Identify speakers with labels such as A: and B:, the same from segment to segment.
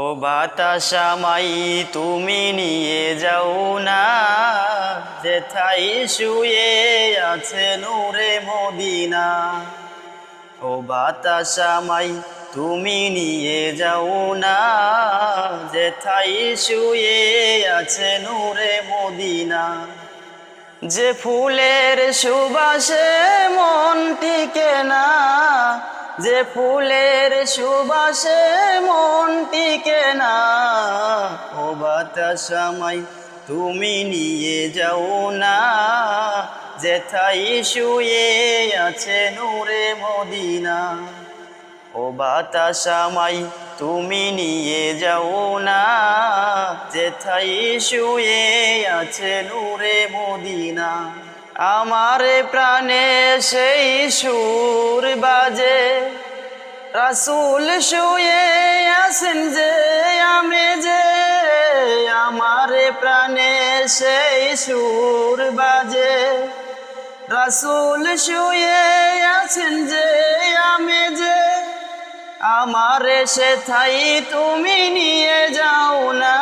A: ও বাতাসামাই তুমি নিয়ে যাও না, যেথায় শুয়ে আছে নূরে মদিনা। ও বাতাসামাই তুমি নিয়ে যাও না, যেথায় শুয়ে আছে নূরে মদিনা। যে ফুলের সুবাসে মন টিকে না, যে ফুলের সুবাসে মন টিকে না। ও বাতাসামাই তুমি নিয়ে যাও না, যেথায় শুয়ে আছে নূরে মদিনা। ও বাতাসামাই তুমি নিয়ে যাও না, যেথায় শুয়ে আছে নূরে মদিনা। আমার প্রাণে সেই সুর বাজে, রাসূল শুয়ে আছেন যে আমেজে। আমার প্রাণে সেই সুর বাজে, রাসূল শুয়ে আছেন যে আমেজে। আমারে সেথায় তুমি নিয়ে যাও না,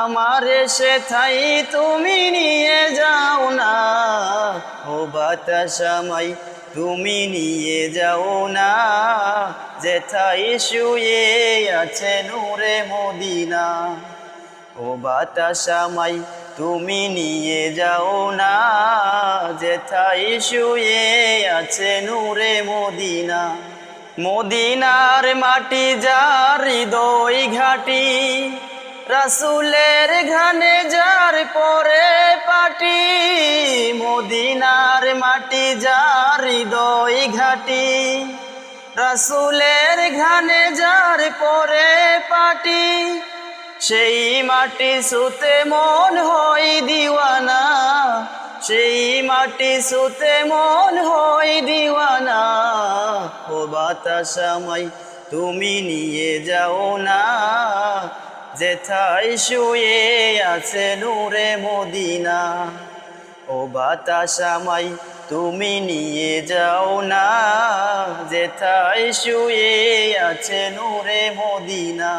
A: আমারে সেথায় তুমি নিয়ে যাও না। ও বাতাসামাই তুমি নিয়ে যাও না, যেথায় শুয়ে আছে নূরে মদিনা। ও বাতাসামাই তুমি নিয়ে যাও না, যেথায় শুয়ে আছে নূরে মদিনা। মদিনার মাটি যার হৃদয় ঘাটি, রাসূলের ঘানে যার পরে পাটি। মদিনার মাটি যার হৃদয় ঘাটি, রাসূলের ঘানে যার পরে পাটি। সেই মাটি ছুঁতে মন হয় দিওয়ানা, সেই মাটি ছুঁতে মন হয় দিওয়ানা। ও বাতাসামাই তুমি নিয়ে যাও না, যেথায় শুয়ে আছে নূরে মদিনা। ও বাতাসামাই তুমি নিয়ে যাও না, যেথায় শুয়ে আছে নূরে মদিনা।